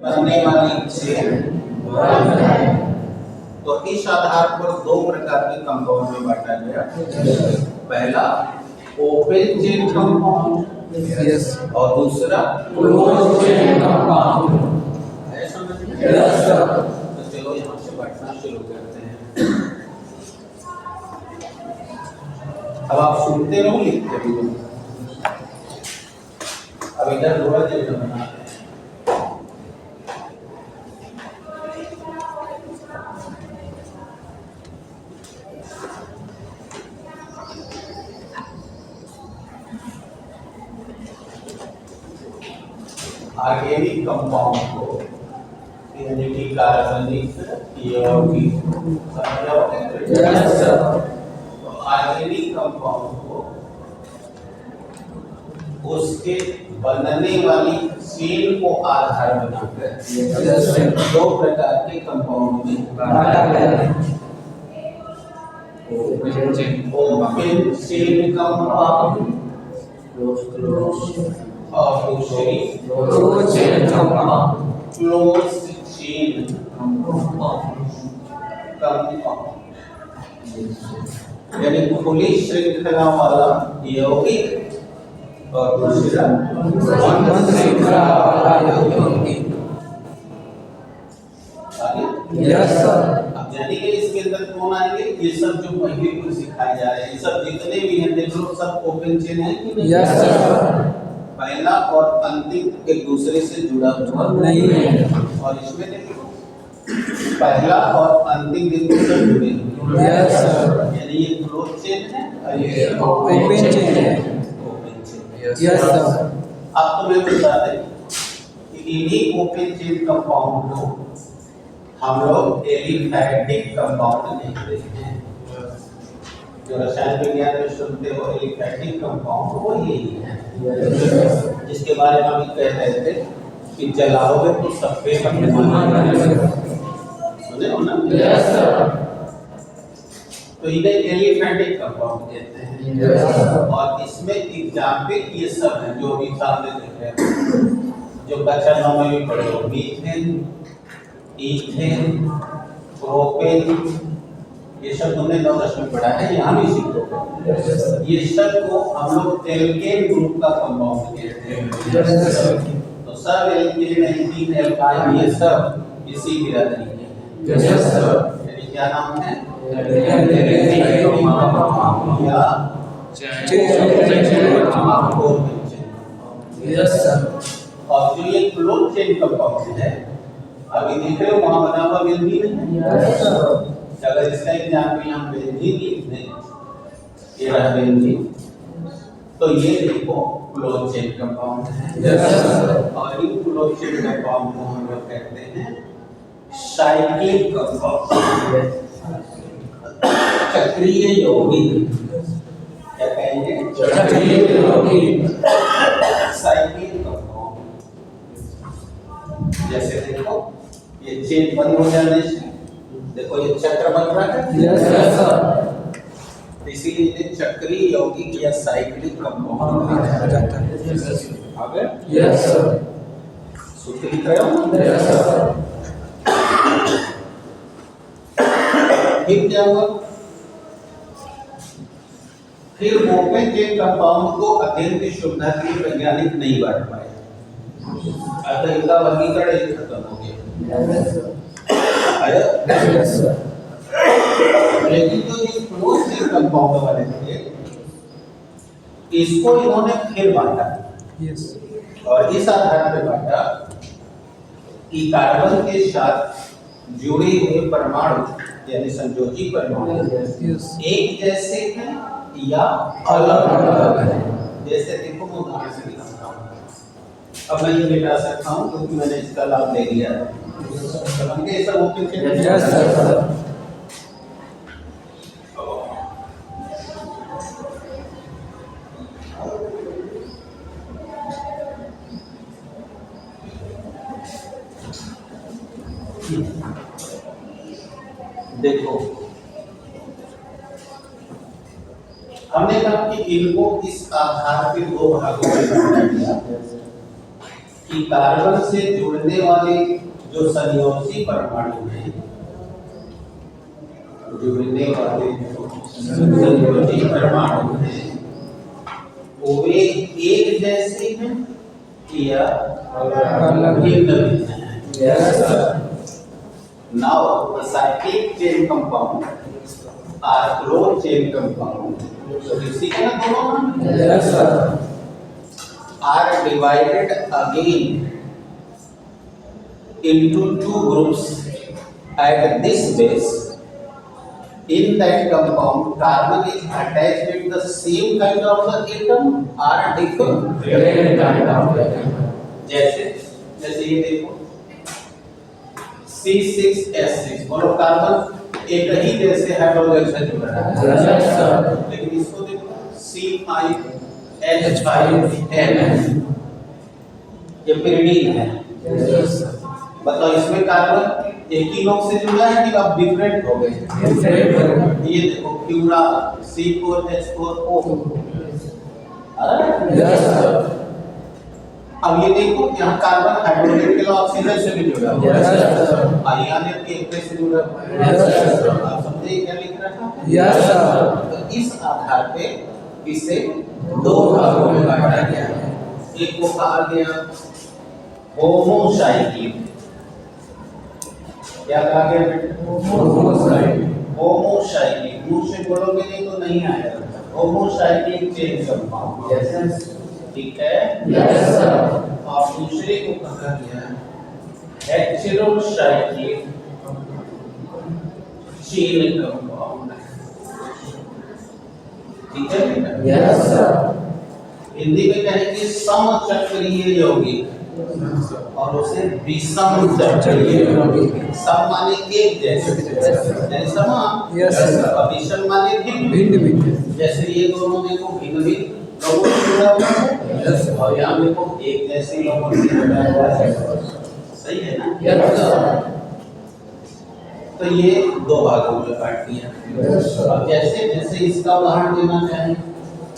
बनने वाली चेन। तो इस आधार पर दो प्रकार के कंपाउंड में बांटा गया। पहला ओपन चेन कंपाउंड और दूसरा क्लोज चेन कंपाउंड है। समझ में? तो चलो यहाँ से बांटना शुरू करते हैं। अब आप सुनते रहो, लिखते भी रहो। अब इधर थोड़ा देर बनाते हैं। ऑर्गेनिक कंपाउंड को यानी कि कार्बनिक यौगिक तो ऑर्गेनिक कंपाउंड को उसके बनने वाली चेन को आधार बनाकर दो प्रकार के कंपाउंड में बांटा गया है। ओपन चेन कंपाउंड और दूसरी close chain compound. Close chain compound यानी खुली श्रृंखला वाला यौगिक और दूसरा बंद श्रृंखला वाला यौगिक। Yes sir. अब जानेंगे इसके अंदर कौन आएंगे? ये सब जो पहले कुछ सिखाए जा रहे हैं, ये सब जितने भी हैं देख लो, सब ओपन चेन है कि नहीं? Yes sir. पहला और अंतिम एक दूसरे से जुड़ा हुआ नहीं है। और इसमें देखो पहला और अंतिम बिंदु से जुड़े हुए। Yes sir. यानी ये क्लोज चेन है और ये ओपन चेन है। Open chain. Yes sir. अब तो मैं बता दें कि इन्हीं ओपन चेन कंपाउंड को हम लोग एलिफैटिक कंपाउंड कहते हैं। जो रसायन विज्ञान में सुनते हो एलिफैटिक कंपाउंड वो यही है, जिसके बारे में हम कह रहे थे कि जलाओगे तो सफेद सुने हो ना? Yes sir. तो इन्हें एलिफैटिक कंपाउंड कहते हैं। और इसमें एग्जाम्पल ये सब है जो अभी सामने देख रहे हैं, जो कक्षा 9 में भी पढ़े हो। मीथेन, ईथेन, प्रोपेन, ये सब तुमने 9-10 में पढ़ा है, यहाँ भी सीखो। ये सब को हम लोग एल्केन ग्रुप का कंपाउंड कहते हैं। तो सब एल्केन, एल्कीन, एल्काइन ये सब इसी बिरादरी के हैं। यानी क्या नाम है? और जो ये क्लोज चेन कंपाउंड है अभी देख रहे हो वहाँ बना हुआ बेंजीन है। अगर इसका एग्जाम्पल हम बेंजीन लिख दें, ये रहा बेंजीन, तो ये देखो क्लोज चेन कंपाउंड है। और इन क्लोज चेन कंपाउंड को हम लोग कहते हैं साइक्लिक कंपाउंड, चक्रीय यौगिक। क्या कहेंगे? चक्रीय यौगिक, साइक्लिक कंपाउंड। जैसे देखो ये चेन बंद हो जाने से देखो ये चक्र बन रहा है। Yes sir. इसीलिए ये चक्रीय यौगिक या साइक्लिक कंपाउंड कहा जाता है। आगे? Yes sir. सूत्र लिख रहे हो? Yes sir. फिर क्या हुआ? फिर ओपन चेन कंपाउंड को अध्ययन की सुविधा के लिए वैज्ञानिक नहीं बांट पाए, अतः इनका वर्गीकरण ही खत्म हो गया। लेकिन जो ये क्लोज चेन कंपाउंड वाले थे इसको इन्होंने फिर बांटा। और इस आधार पर बांटा कि कार्बन के साथ जुड़े हुए परमाणु यानी संयोजी परमाणु एक जैसे हैं या अलग अलग हैं। जैसे देखो मैं उदाहरण से दिखाता हूँ। अब मैं ये मिटा सकता हूँ क्योंकि मैंने इसका लाभ ले लिया है। ये सब ओपन चेन है। देखो हमने कहा कि इनको इस आधार के दो भागों में बांटा गया कि कार्बन से जुड़ने वाले जो संयोजी परमाणु हैं, जुड़ने वाले संयोजी परमाणु हैं, वे एक जैसे हैं या भिन्न भिन्न हैं? Yes, sir. Now the cyclic chain compound are closed chain compound. So इसी के ना दोनों Yes, sir. are divided again into two groups at this base. In that compound, carbon is attached with the same kind of the atom or different Kind of atom. जैसे जैसे ये देखो C6H6 बोलो carbon एक ही जैसे hydrogen से जुड़ा है, Yes, sir. लेकिन इसको देखो C5H5N ये pyridine है। Yes, sir. बताओ इसमें कार्बन एक ही नोक से जुड़ा है कि अब डिफरेंट हो गए? Different. ये देखो क्यूरा C4H4O। Yes, sir. अब ये देखो यहाँ कार्बन हाइड्रोजन के लिए ऑक्सीजन से भी जुड़ा हुआ Yes, है, sir. यहाँ ने एक से जुड़ा हुआ है। Yes, sir. आप समझे क्या लिख रखा है? Yes, sir. तो इस आधार पे इसे दो भागों में बांटा गया है। एक को कहा गया होमोसाइक्लिक, क्या कहा गया बेटा? होमोसाइक्लिक। मुंह से बोलोगे नहीं तो नहीं आएगा। होमोसाइक्लिक चेन कंपाउंड, Yes, ठीक है? Yes, sir. और दूसरे को कहा गया हेटेरोसाइक्लिक चेन कंपाउंड, ठीक है बेटा? Yes, sir. हिंदी में कहेंगे समचक्रीय यौगिक और उसे विषम चक्रीय यौगिक। सम माने एक जैसे, समान। Yes, sir. और विषम माने भिन्न। भिन्न. जैसे ये दोनों देखो भिन्न भिन्न लोगों से जुड़ा हुआ है, Yes, sir. और यहाँ देखो एक जैसे लोगों से जुड़ा हुआ है। सही है ना? Yes, sir. तो ये दो भागों में बांट दिया। Yes, sir. अब जैसे जैसे इसका उदाहरण देना चाहें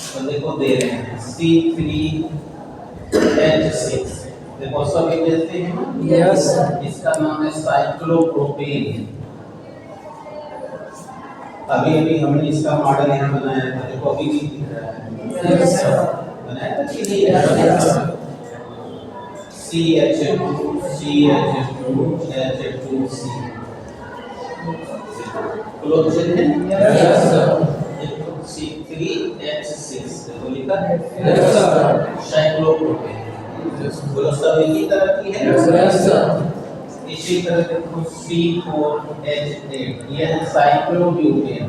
तो देखो दे रहे हैं C3H6, देखो सब एक जैसे हैं ना? Yes, sir. इसका नाम है साइक्लोप्रोपेन। अभी अभी हमने इसका मॉडल यहाँ बनाया था, देखो अभी भी दिख रहा है। Yes, sir. बनाया था कि नहीं? Yes, sir. CH2 CH2 H2C close chain है। Yes, sir. C3H6 देखो लिखा है। Yes, sir. साइक्लोप्रोपेन, बोलो सब एक ही तरह की है। Yes, sir. इसी तरह देखो C4H8 ये है साइक्लोब्यूटेन।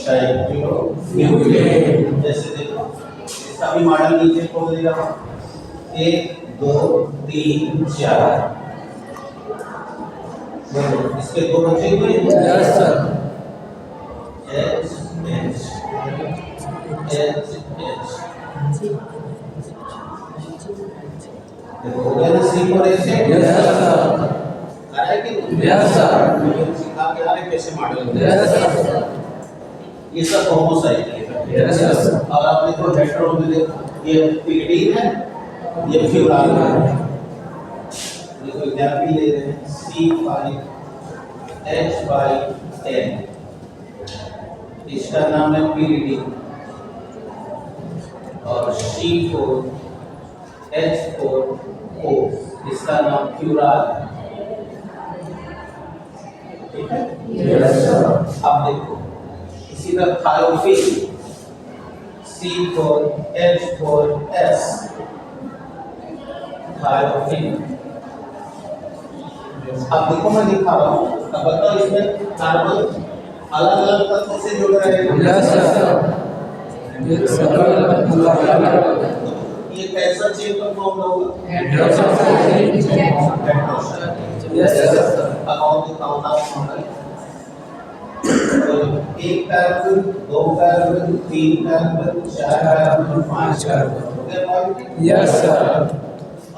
साइक्लोब्यूटेन जैसे देखो इसका भी मॉडल नीचे खोल दे रहा हूँ, 1 2 3 4 इसके दो बचे हुए हैं। Yes, sir. H देखो हो गया ना C4H8। Yes, sir. आ रहा है कि नहीं? Yes, sir. सिखा के आ रहे कैसे मॉडल होता है। Yes, sir. ये सब होमोसाइक्लिक है। Yes, sir. और आपने तो हेटेरो में देखा ये pyridine है, ये फ्यूराल है। देखो एग्जांपल ले रहे हैं C5H5N, इसका नाम है pyridine, और C4H4O इसका नाम फ्यूराल है। ठीक है? Yes, sir. अब देखो इसी तरह थायोफिल C4H4S थायोफिल। अब देखो मैं दिखा रहा हूँ, अब बताओ इसमें कार्बन अलग अलग तत्वों से जुड़ रहे हैं। Yes, sir. Yes, sir. ये कैसा चेन कंपाउंड होगा? Heterosaccharide. हेटेरोसाइक्लिक। Yes, sir. अब और दिखाओ ना मॉडल, एक कार्बन, दो कार्बन, तीन कार्बन, चार कार्बन, पांच कार्बन, Yes, sir.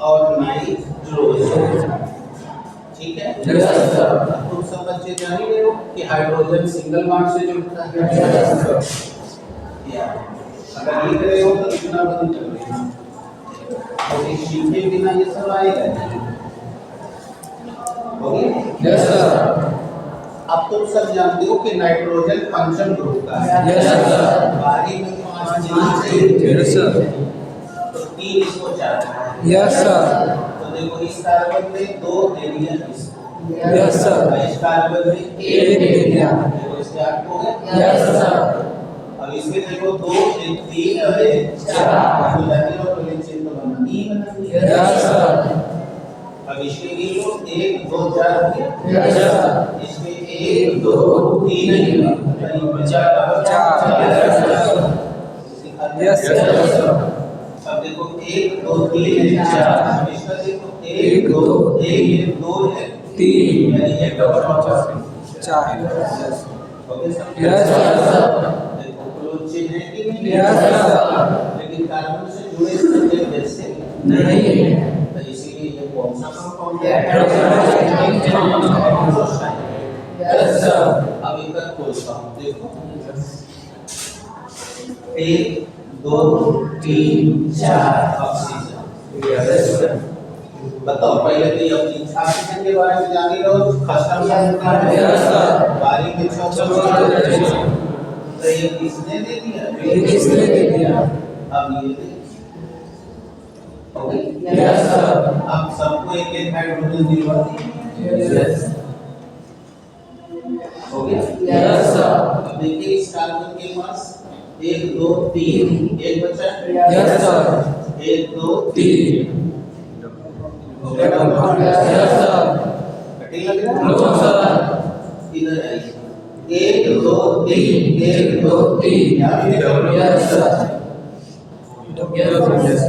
और नाइट्रोजन। ठीक है? Yes, sir. अब तुम सब बच्चे जान ही रहे हो कि हाइड्रोजन सिंगल बॉन्ड से जुड़ता है। Yes, sir. या अगर लिख रहे हो तो इतना बंद कर देना। क्योंकि सीखे बिना ये सब आएगा नहीं। हो गया? Yes sir. अब तुम सब जानते हो कि नाइट्रोजन पंचम ग्रुप का है। Yes sir. बारी में 5 चाहिए। Yes sir. तो 3 इसको चाहिए। Yes sir. तो देखो इस कार्बन में 2 दे दिया इसको। Yes sir. इस कार्बन में 1 दे दिया। देखो इसके 8 हो गए। Yes sir. अब इसमें देखो 2 1 3 और 4 हो जाती है और चिन्ह तो बना 3 यस सर। अब इसके लिए 1 2 4 हो गया। Yes sir. इसमें 1 2 3 नहीं 4 यस सर। अब देखो 1 2 3 4 इसका देखो 1 2 1 2 है 3 यानी 1 double 4 4 okay sir. Yes sir. देखो क्लोज चेन है कि नहीं? Yes sir. लेकिन कार्बन से जुड़े इसके जैसे नहीं है। तो इसीलिए ये कौन सा कंपाउंड है? Yes sir. अब इनका खोलता हूँ देखो 1 2 3 4 ऑक्सीजन। Yes sir. बताओ पहले तो ये अपनी ऑक्सीजन के बारे में जान ही लो। खस्ता यस सर। बारी में 6 तो ये किसने दे दिया? ये किसने दे दिया? अब ये दे ओके। Yes sir. अब सबको एक एक हाइड्रोजन दिलवा दिए। यस हो गया? Yes sir. अब देखिए इस कार्बन के पास 1 2 3 एक बचा। Yes sir. 1 2 3 हो गया। Yes sir. कटिंग लग रहा है? No sir. इधर आइए 1 2 3 1 2 3 यहाँ भी देखो। Yes sir. Yes sir.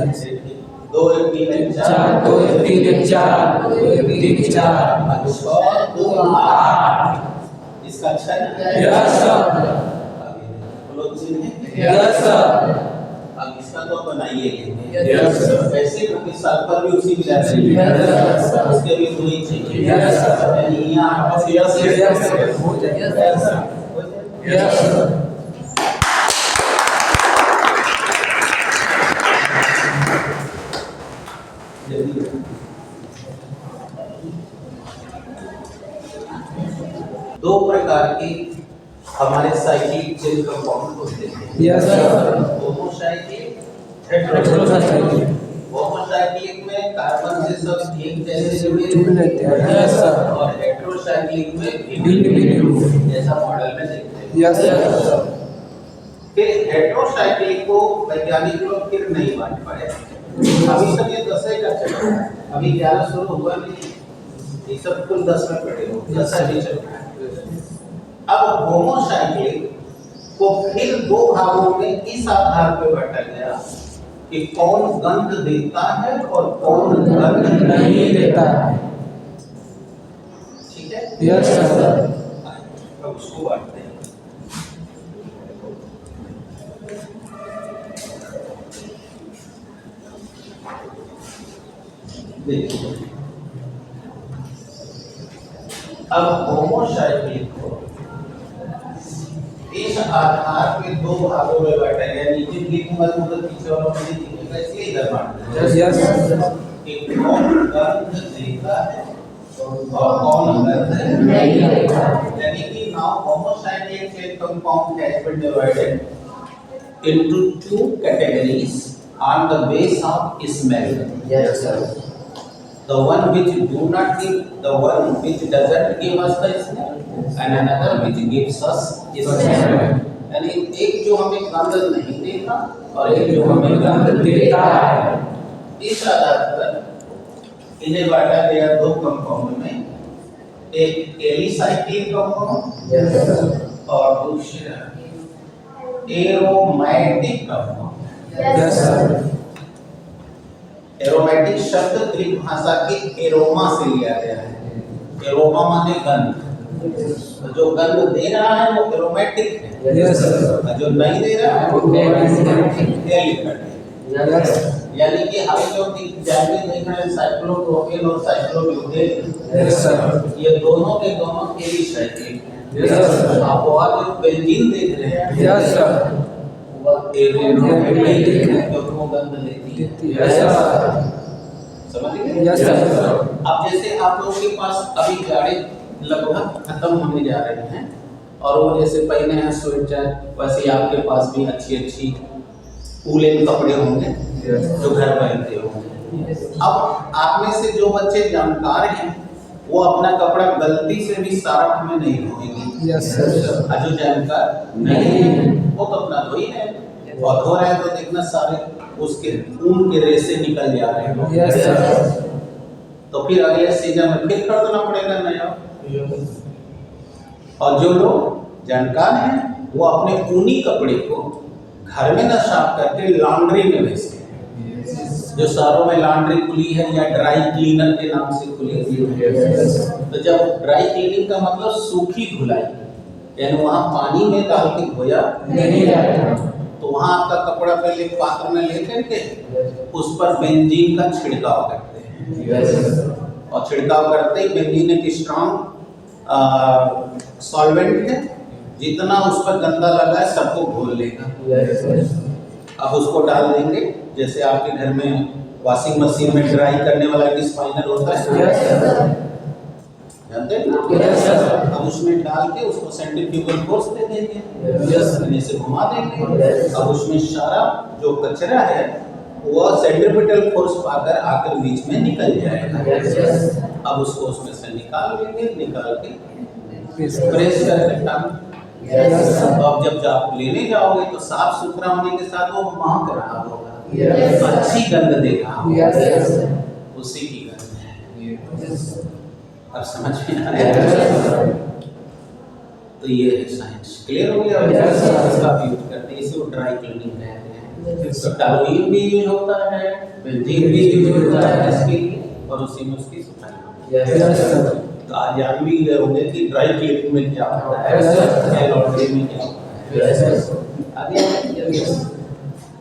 2 1 3 1 4 2 1 3 1 4 2 1 3 1 4 6 2 8 इसका 6 ना? Yes sir. क्लोज चिन्ह है। Yes sir. अब इसका तो बनाइए लेंगे। Yes sir. वैसे क्योंकि सल्फर भी उसी मिला चाहिए। Yes sir. उसके भी 2 ही चाहिए। Yes sir. यानी यहाँ पर यस सर। हो जाएगा। Yes sir. Yes sir. दो प्रकार के हमारे साइक्लिक चेन कंपाउंड होते हैं। Yes sir. Homocyclic, heterocyclic. Homocyclic में कार्बन से सब एक जैसे जुड़े जुड़ लेते हैं। Yes sir. और हेटेरोसाइक्लिक में भिन्न-भिन्न रूप। जैसा मॉडल में देखते हैं। Yes sir. फिर हेटेरोसाइक्लिक को वैज्ञानिक लोग फिर नहीं बांट पाए। अभी तक ये 10 का चल रहा है। अभी 11 शुरू हुआ नहीं। ये सब कुल 10 में पड़े हो 10 ही चल रहा है। अब होमोसाइक्लिक को फिर 2 भागों में इस आधार पर बांटा गया कि कौन गंध देता है और कौन गंध नहीं देता है। ठीक है? Yes sir. अब उसको बांटते हैं। देखिए अब होमोसाइक्लिक को इस आधार पे 2 भागों में बांटा गया। नीचे लिखूंगा तो उधर पीछे वाला मुझे दिखेगा इसलिए इधर बांट दिया। यस कि कौन गंध देता है और कौन गंध नहीं देता। यानी कि now homocyclic chain compound has been divided into 2 categories on the base of smell. Yes sir. The one which do not give, the one which doesn't give us the smell, and another which gives us smell. यानी एक जो हमें गंध नहीं देता और एक जो हमें गंध देता है। इस आधार पर इन्हें बांटा गया 2 कंपाउंड में, एक एलिसाइक्लिक कंपाउंड यस सर। और दूसरा aromatic compound. Yes sir. Aromatic शब्द ग्रीक भाषा के एरोमा से लिया गया है। एरोमा माने गंध। जो गंध दे रहा है वो एरोमेटिक है। Yes sir. जो नहीं दे रहा है वो एलिफेटिक है। यस। यानी कि हम जो जानते देख रहे हैं साइक्लोप्रोपेन और साइक्लोब्यूटेन, यस सर। ये दोनों के दोनों एलिसाइक्लिक हैं। Yes sir. आप और जो बेंजीन देख रहे हैं यस सर। वह एरोमेटिक है क्योंकि वो गंध लेती है। Yes sir. समझ गए? Yes sir. अब जैसे आप लोगों के पास अभी गाड़ी लगभग खत्म होने जा रहे हैं और वो जैसे पहने हैं स्वेटर, वैसे ही आपके पास भी अच्छी अच्छी वूलन कपड़े होंगे जो घर पहनते होंगे। अब आप में से जो बच्चे जानकार हैं वो अपना कपड़ा गलती से भी सार्फ में नहीं धोएंगे। Yes sir. और जो जानकार नहीं वो तो अपना धो ही रहे और धो रहे हैं तो देखना सारे उसके ऊन के रेसे निकल जा रहे हैं। Yes sir. तो फिर अगले सीजन में फिर खरीदना पड़ेगा नया। और जो लोग जानकार हैं वो अपने ऊनी कपड़े को घर में ना साफ करके लॉन्ड्री में भेजते हैं। जो शहरों में लॉन्ड्री खुली है या ड्राई क्लीनर के नाम से खुली हुई है। तो जब ड्राई क्लीनिंग का मतलब सूखी धुलाई, यानी वहाँ पानी में डाल के धोया नहीं जाता, तो वहाँ आपका कपड़ा पहले पात्र में लेकर के उस पर बेंजीन का छिड़काव करते हैं। और छिड़काव करते ही बेंजीन एक स्ट्रॉन्ग सॉल्वेंट है, जितना उस पर गंदा लगा है सबको घोल लेगा। अब उसको डाल देंगे, जैसे आपके घर में वॉशिंग मशीन में ड्राई करने वाला एक स्पाइनर होता है, जानते हैं ना? अब उसमें डाल के उसको सेंट्रीफ्यूगल फोर्स दे देंगे, से घुमा देंगे। अब उसमें सारा जो कचरा है वो सेंट्रीपिटल फोर्स पाकर आकर बीच में निकल जाएगा। अब उसको उसमें से निकाल लेंगे, निकाल के प्रेस करके टांग। अब जब आप लेने जाओगे तो साफ सुथरा होने के साथ वो महक रहा होगा, अच्छी गंध देगा, उसी की गंध है। अब समझ में आ रहा है? तो ये है साइंस। क्लियर हो गया? इसका यूज करते हैं, इसे वो ड्राई क्लीनिंग कहते हैं। तो टॉलुइन भी यूज होता है, बेंजीन भी यूज होता है इसके लिए, और उसी में उसकी सफाई होती है। तो आज जान भी गए होंगे कि ड्राई क्लीनिंग में क्या होता है, लॉन्ड्री में क्या होता है। आगे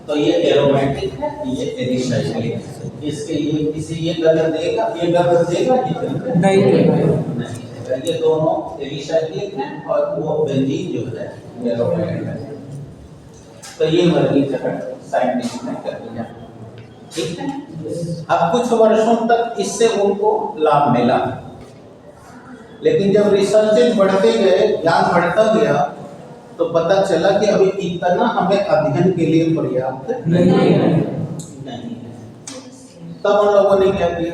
तो ये एरोमेटिक है, ये एरिसाइक्लिक है। इसके ये गंध देगा, ये गंध देगा, ये गंध नहीं देगा। ये दोनों एरिसाइक्लिक हैं और वो बेंजीन जो है एरोमेटिक है। तो ये वर्गीकरण साइंटिस्ट ने कर दिया, ठीक है। अब कुछ वर्षों तक इससे उनको लाभ मिला, लेकिन जब रिसर्चेज बढ़ते गए, ज्ञान बढ़ता गया, तो पता चला कि अभी इतना हमें अध्ययन के लिए पर्याप्त नहीं है। तब उन लोगों ने क्या किया?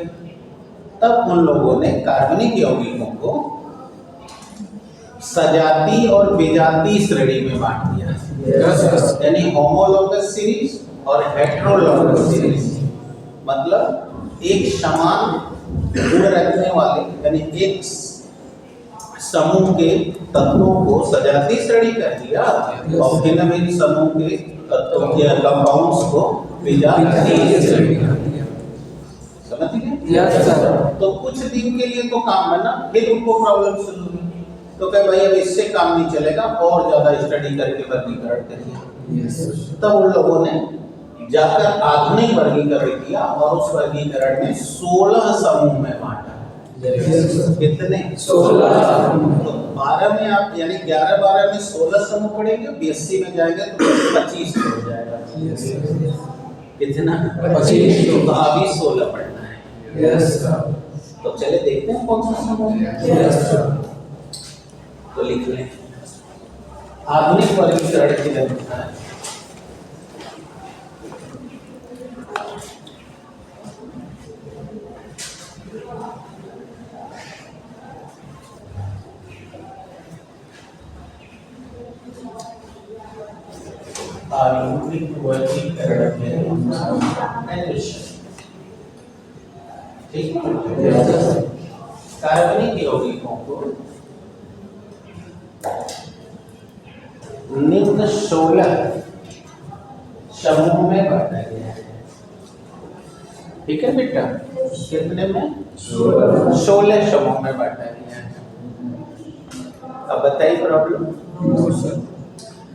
तब उन लोगों ने कार्बनिक यौगिकों को सजाती और विजातीय श्रेणी में बांट दिया, यानी होमोलोगस सीरीज और हेटेरोलोगस सीरीज। मतलब एक समान गुण रखने वाले, यानी एक समूह के तत्वों को सजाती श्रेणी कर दिया और भिन्न भिन्न समूह के तत्वों या कंपाउंड्स को विजातीय श्रेणी कर दिया। समझ गए? तो कुछ दिन के लिए तो काम बना, फिर उनको प्रॉब्लम शुरू हुई। तो कहे भाई अब इससे काम नहीं चलेगा, और ज्यादा स्टडी करके वर्गीकरण करिए। तब उन लोगों ने जाकर आधुनिक वर्गीकरण किया और उस वर्गीकरण में 16 समूह में बांटा। कितने? 16। तो 12 में आप, यानी 11-12 में 16 समूह पढ़ेंगे, BSc में जाएंगे तो 25 हो जाएगा। कितना? 25। तो अभी 16 पढ़ना है। तो चले देखते हैं कौन सा समूह। तो लिख लें आधुनिक वर्गीकरण की व्यवस्था है। आधुनिक वर्गीकरण में ठीक है, कार्बनिक यौगिकों को निम्न 16 समूह में बांटा गया है। ठीक है बेटा? कितने में? 16 समूह में बांटा गया है। अब बताइए प्रॉब्लम।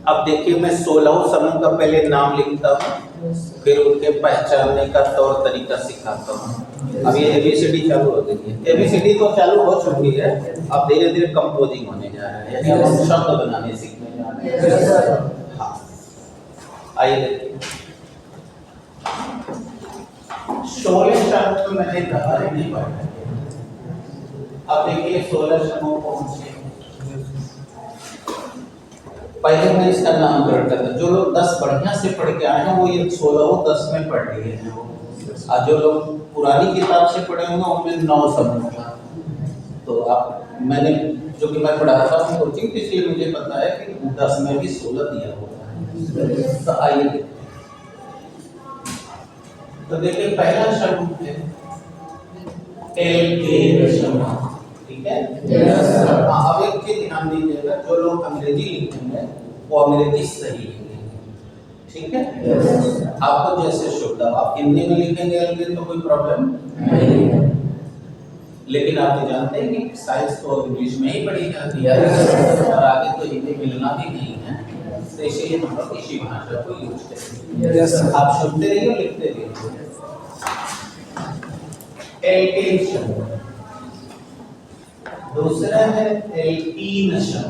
अब देखिए, मैं 16 समूह का पहले नाम लिखता हूँ, फिर उनके पहचानने का तौर तरीका सिखाता हूँ। अब ये ABCD चालू हो गई है। ABCD तो चालू हो चुकी है, अब धीरे धीरे कंपोजिंग होने जा रहा है, यानी हम शब्द बनाने सीखने जा रहे हैं। हाँ, आइए देखिए 16 शब्द तो मैंने कहा नहीं पढ़ा। अब देखिए 16 शब्दों कौन से। पहले मैं इसका नामकरण करता, जो लोग 10 बढ़िया से पढ़ के आए हैं वो ये 16 वो 10 में पढ़ लिए हैं वो, और जो लोग पुरानी किताब से पढ़े होंगे उनमें 9 शब्दों का। तो आप मैंने जो कि मैं पढ़ाता हूँ कोचिंग, इसलिए मुझे पता है कि 10 में भी 16 दिया होता है। तो आइए देखते हैं। तो देखिए पहला शब्द है एल, ठीक है। अब एक चीज ध्यान दीजिएगा, जो लोग अंग्रेजी लिखेंगे वो अंग्रेजी सही लिखेंगे, ठीक है। आपको जैसे शुद्ध, आप हिंदी में लिखेंगे एल तो कोई प्रॉब्लम नहीं, लेकिन आप तो जानते हैं कि साइंस तो इंग्लिश में ही पढ़ी जाती है और आगे तो हिंदी मिलना भी नहीं है, तो इसलिए हम लोग इसी भाषा को यूज करते हैं। आप सुनते रहिए, लिखते रहिए। एल्केशन, दूसरा है एल्कीनेशन,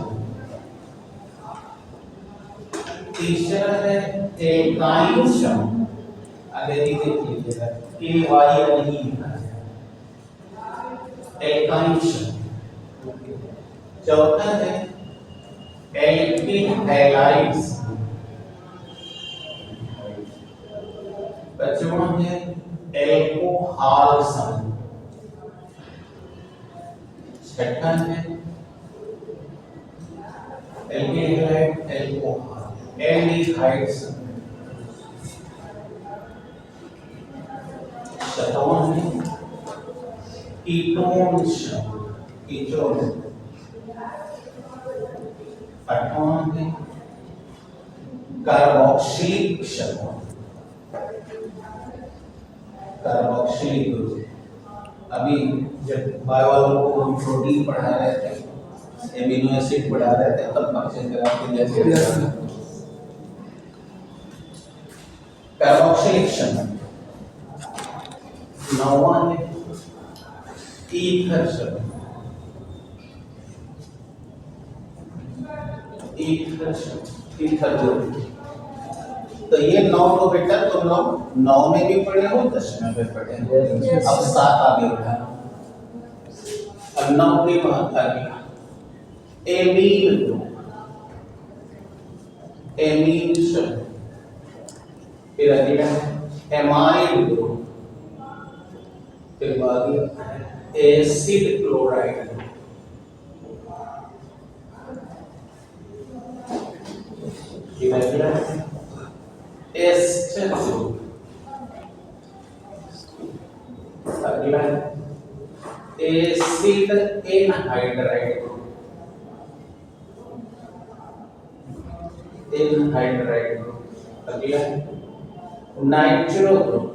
तीसरा है एल्काइनेशन, अंग्रेजी देख लीजिएगा KY नहीं लिखा है, एल्काइनेशन। चौथा है एल्किन हैलाइड्स, पांचवा है एल्कोहॉलिज्म, छठा है एल्डिहाइड एल्कोहल एल्डिहाइड्स, सातवां है कीटोन्स कीटोन, आठवां है कार्बोक्सिलिक कार्बोक्सिलिक ग्रुप। अभी जब बायो को हम प्रोटीन पढ़ा रहे थे, एमिनो एसिड पढ़ा रहे थे, तब फंक्शन ग्राफ के जैसे कार्बोक्सिलेशन। नौवां है ईथर शब्द, ईथर ग्रुप। तो ये 9 को बेटा तुम लोग 9 में भी पढ़े हो, 10 में भी पढ़े हो। अब 7 आगे उठा, अब 9 के बाद आ गया एमीन ग्रुप, एमीन शब्द। फिर अगला एमाइड ग्रुप, फिर बाद एसिड क्लोराइड, फिर अगला एस्टर ग्रुप, अगला acid anhydride group, anhydride group, अगला नाइट्रो ग्रुप,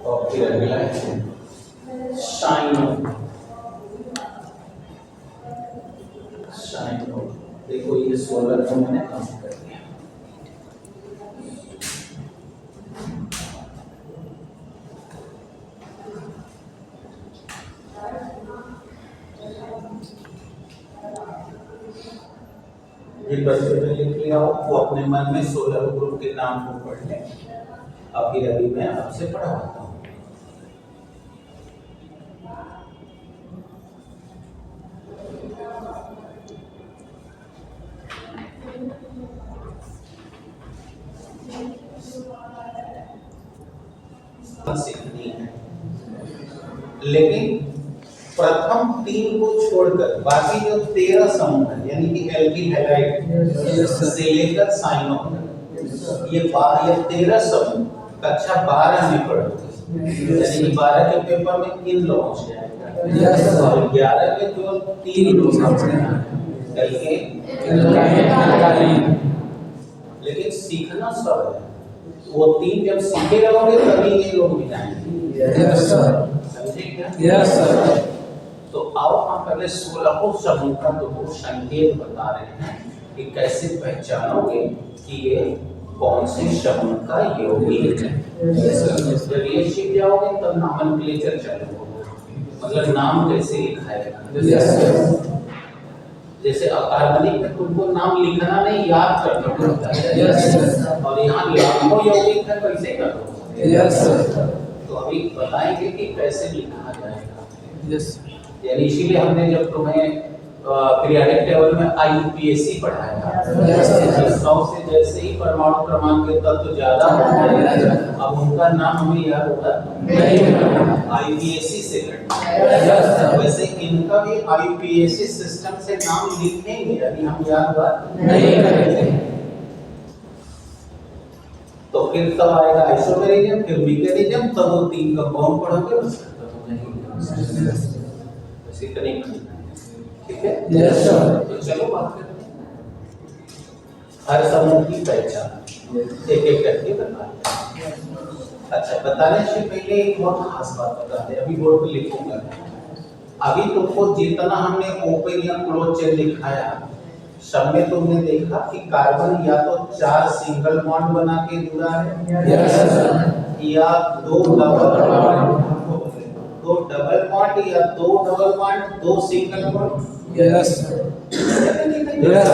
और फिर अगला है साइनो। साइनो देखो ये 16 को मैंने कम कर दिया। ये बच्चे ने लिख लिया हो, वो अपने मन में 16 ग्रुप के नाम को पढ़ लें। अब फिर अभी मैं आपसे पढ़ाता हूँ। सीखनी है, लेकिन प्रथम 3 को छोड़कर बाकी जो 13 समूह है, यानी कि एल्किन हैलाइड से लेकर साइनो, ये 13 समूह कक्षा 12 में पढ़ोगे, यानी कि 12 के पेपर में इन लोगों से आएगा और 11 के जो 3 लोग लेकिन सीखना सब है। वो 3 जब सीखे रहोगे तभी ये लोग भी जाएंगे। समझे क्या? Yes sir. तो आओ हम पहले 16 समूह का तो संकेत बता रहे हैं कि कैसे पहचानोगे कि ये कौन से समूह का यौगिक है। जब ये सीख जाओगे तब नॉमेनक्लेचर चलेगा, मतलब नाम कैसे लिखा है। जैसे अकार्बनिक में तुमको नाम लिखना नहीं, याद करना पड़ता है। Yes sir. और यहाँ लाखों यौगिक है, कैसे करोगे? Yes sir. तो अभी बताएंगे कि कैसे लिखा जाएगा। यस यानी इसीलिए हमने जब तुम्हें पीरियोडिक टेबल में IUPAC पढ़ाया, 100 से जैसे ही परमाणु क्रमांक के तत्व ज्यादा होंगे, अब उनका नाम हमें याद होगा नहीं। IUPAC से करना। वैसे इनका भी IUPAC सिस्टम से नाम लिखेंगे, अभी हम याद नहीं करेंगे। तो फिर तब आएगा आइसोमेरिज्म, फिर मेकेनिज्म, तब वो 3 कंपाउंड पढ़ोगे, बस खत्म हो जाएगा। बस इतने ही, ठीक है? Yes sir. तो चलो बात करते हैं हर समूह की पहचान एक एक करके बताते हैं। अच्छा, बताने से पहले एक बहुत खास बात बता दें, अभी बोर्ड पे लिखूंगा। अभी तुमको जितना हमने ओपन या क्लोज चेन दिखाया, सब में तुमने देखा कि कार्बन या तो 4 सिंगल बॉन्ड बना के जुड़ा है, यस सर। या 2 डबल बॉन्ड, 2 डबल बॉन्ड या 2 double bond, 2 single bond, yes yes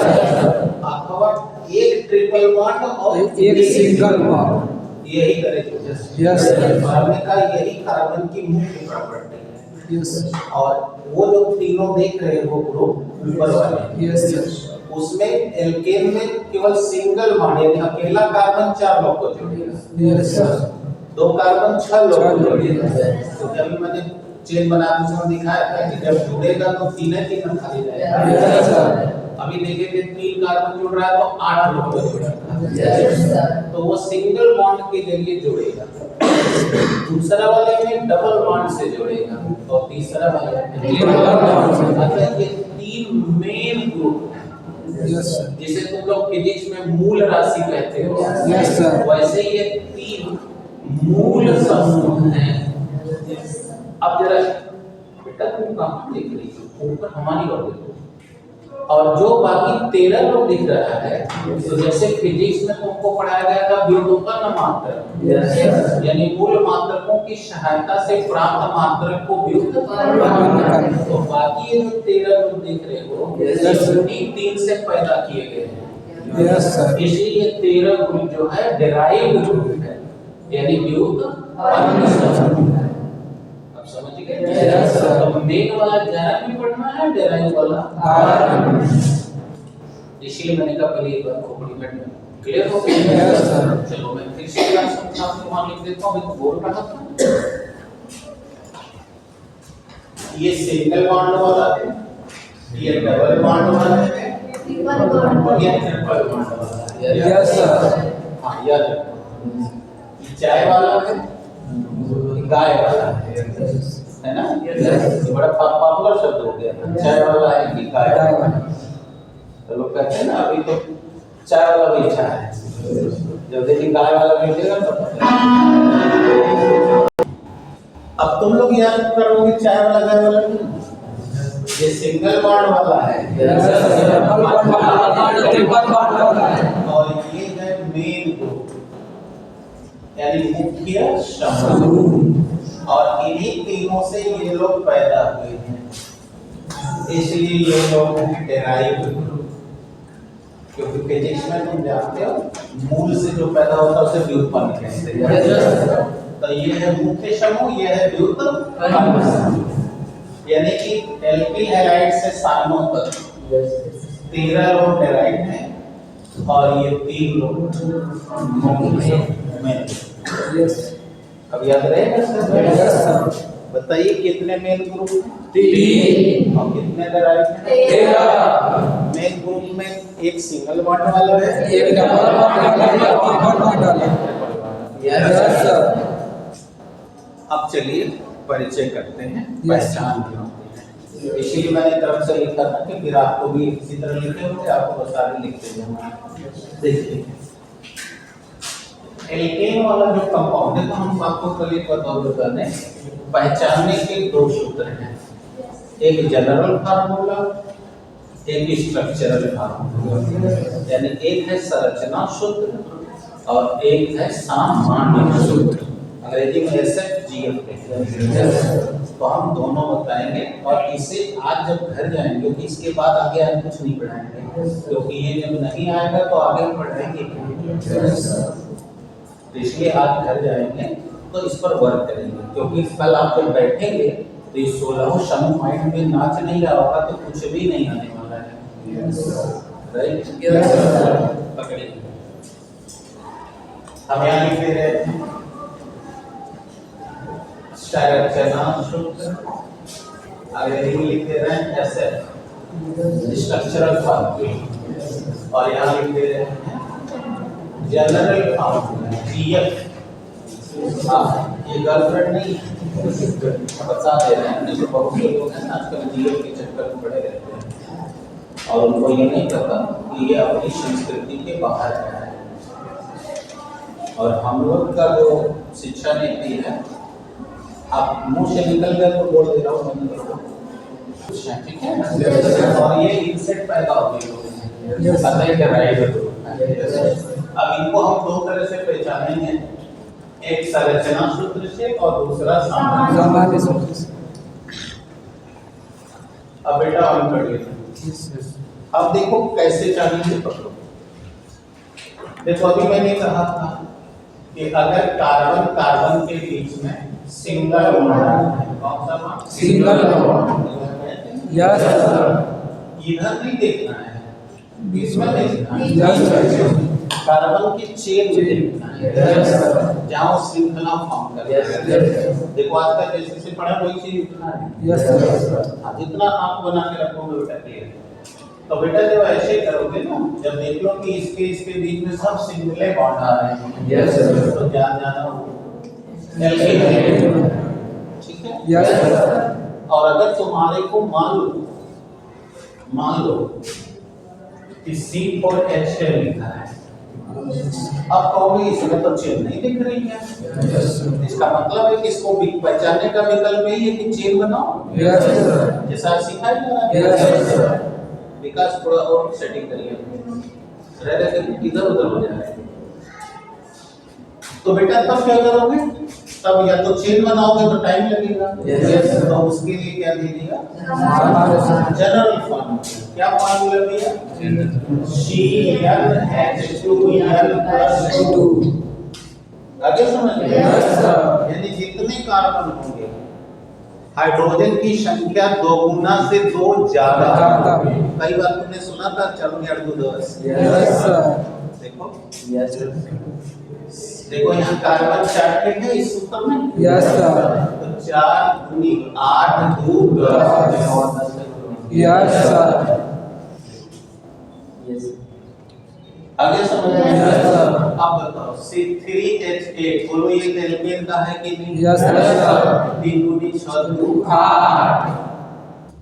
अथवा 1 ट्रिपल बॉन्ड और एक सिंगल बॉन्ड। यही करेंगे। यस कार्बन का यही कार्बन की मुख्य प्रॉपर्टी है। यस और वो जो तीनों देख रहे हो ग्रुप ऊपर वाले, यस उसमें एल्केन में केवल सिंगल बॉन्ड यानी अकेला कार्बन 4 लोग को जोड़ेगा, यस सर। 2 कार्बन 6 लोग को जोड़ेगा। तो जब मैंने चेन बनाते समय दिखाया था कि जब जुड़ेगा तो 3 खाली रहेगा। Yes sir. अभी देखेंगे 3 कार्बन जुड़ रहा है तो 8 लोग को जोड़ेगा। Yes sir. तो वो सिंगल बॉन्ड के जरिए जोड़ेगा, दूसरा वाले में डबल बॉन्ड से जोड़ेगा, और तीसरा वाले में ट्रिपल बॉन्ड से। मतलब ये 3 मेन ग्रुप हैं, यस सर। जिसे तुम लोग फिजिक्स में मूल राशि कहते हो। Yes sir. वैसे ये 3 मूल समूह हैं। अब जरा बेटा तुम कहाँ देख रही हो? ऊपर हमारी ओर देखो। और जो बाकी 13 लोग दिख रहा है, तो जैसे फिजिक्स में तुमको पढ़ाया गया था व्युत्पन्न मात्रक, यानी मूल मात्रकों की सहायता से प्राप्त मात्रक को व्युत्पन्न। तो बाकी ये जो 13 लोग देख रहे हो, ये 3 से पैदा किए गए हैं। Yes sir. इसलिए 13 ग्रुप जो है डेराइव्ड ग्रुप है, यानी व्युत्पन्न। अब समझ गए? Yes sir. तो मेन वाला जरा भी पढ़ना है, डेराइव वाला। इसलिए मैंने कहा पहले एक बार खोपड़ी में क्लियर हो गया। Yes sir. चलो मैं फिर से क्लास समझाता हूं, वहां लिख देता हूं, मैं बोल रहा था। ये सिंगल बॉन्ड वाला है, ये डबल बॉन्ड वाला है, और ये ट्रिपल बॉन्ड वाला है। Yes sir. हां, याद रखो। ये चाय वाला है, गाय वाला है ना? ये बड़ा पॉपुलर शब्द हो गया था, चाय वाला है कि गाय वाला। तो लोग कहते हैं ना अभी तो चाय वाला बैठा है, जब देखिए गाय वाला बैठेगा तो अब तुम लोग याद करोगे चाय वाला गाय वाला नहीं। ये सिंगल बॉन्ड वाला है, और ये है मेन ग्रुप यानी मुख्य समूह, और इन्हीं तीनों से ये लोग पैदा हुए हैं, इसलिए ये लोग डेराइव्ड ग्रुप। क्योंकि फिजिक्स में तुम जानते हो मूल से जो पैदा होता है उसे व्युत्पन्न कहते हैं। तो ये है मुख्य समूह, ये है व्युत्पन्न समूह। यानी कि एल्किल हैलाइड से साइनो तक 13 लोग डेराइव्ड हैं, और ये 3 लोग मुख्य में। यस। अब याद रहेगा सर? Yes sir. बताइए कितने मेन ग्रुप हैं? 3 और कितने डेराइव्ड हैं? 13। मेन ग्रुप में एक सिंगल बॉन्ड वाला है, एक डबल बॉन्ड वाला, एक ट्रिपल बॉन्ड वाला। Yes sir. अब चलिए परिचय करते हैं, पहचान क्या होती है। इसीलिए मैंने तरफ से लिखा था कि फिर आपको भी इसी तरह लिखे होंगे, आपको बता भी लिखते जाना। देखिए एल्केन वाला जो कंपाउंड है, तो हम आपको कल एक बताने पहचानने के 2 सूत्र हैं, एक जनरल फार्मूला, एक स्ट्रक्चरल फार्मूला। यानी एक है संरचना सूत्र और एक है सामान्य सूत्र। अंग्रेजी में SF GF के। तो हम दोनों बताएंगे और इसे आज जब घर जाएंगे, क्योंकि इसके बाद आगे हम कुछ नहीं पढ़ाएंगे, क्योंकि ये जब नहीं आएगा तो आगे हम पढ़ाएंगे। तो इसलिए आज घर जाएंगे तो इस पर वर्क करेंगे, क्योंकि कल आप जब बैठेंगे तो ये 16 शब्द माइंड में नाच नहीं रहा होगा तो कुछ भी नहीं आने वाला है। राइट? पकड़िए, हम यहाँ लिख दे रहे हैं संरचना सूत्र, आगे लिख दे रहे हैं SF स्ट्रक्चरल फॉर्मूला, और यहाँ लिख दे रहे हैं जनरल फॉर्मूला GF। हाँ, ये गर्लफ्रेंड नहीं बता दे रहे हैं, नहीं तो बहुत से लोग हैं आजकल GF के चक्कर में पड़े रहते हैं और उनको ये नहीं पता कि ये अपनी संस्कृति के बाहर है। और हम लोग का जो शिक्षा नीति है, आप मुंह से निकल गए तो बोल दे रहा हूँ मैंने तो, ठीक है? और ये इंसेक्ट पैदा हो गए पता ही कर रहा है तो। अब इनको हम दो तरह से पहचानेंगे, एक संरचना सूत्र से और दूसरा सामान्य सूत्र से। अब बेटा ऑन कर लेते। अब देखो कैसे चाहेंगे पकड़ो। देखो अभी मैंने कहा था कि अगर कार्बन कार्बन के बीच में सिंगल बॉन्ड है, कौन सा बॉन्ड? Single bond. यस इधर नहीं देखना है, बीच में देखना है। यस कार्बन की चेन देखना है, जहाँ वो श्रृंखला फॉर्म करता है। देखो आज तक जैसे से पढ़ा वही चीज इतना है। यस जितना आप बना के रखोगे बेटा क्लियर। तो बेटा जब ऐसे करोगे ना, जब देख लो कि इसके बीच में सब सिंगल बॉन्ड आ रहे हैं, यस तो ध्यान जाना एल्केन, ठीक है? यस। और अगर तुम्हारे को मान लो कि C4H10 लिखा है, अब कहोगे इसमें तो चेन नहीं दिख रही है, इसका मतलब है कि इसको पहचानने का विकल्प यही है कि चेन बनाओ, जैसा सिखाया जा रहा है। विकास थोड़ा और सेटिंग करिए, इधर उधर हो जाए। तो बेटा तब क्या करोगे? तब या तो चेन बनाओगे तो टाइम लगेगा, तो उसके लिए क्या दे दिया? General formula. क्या फॉर्मूला दिया? CnH2n+2। आगे समझ गए? यानी जितने कार्बन होंगे, हाइड्रोजन की संख्या 2 गुना से 2 ज्यादा। कई बार तुमने सुना था चलो 10। देखो देखो यहाँ कार्बन 4 है इस सूत्र में। Yes sir. तो 4 दूनी 8 2 10। Yes sir. आगे समझ में आया? अब बताओ C3H8 बोलो ये एल्केन का है कि नहीं? Yes sir. 3 दूनी 6 2 8।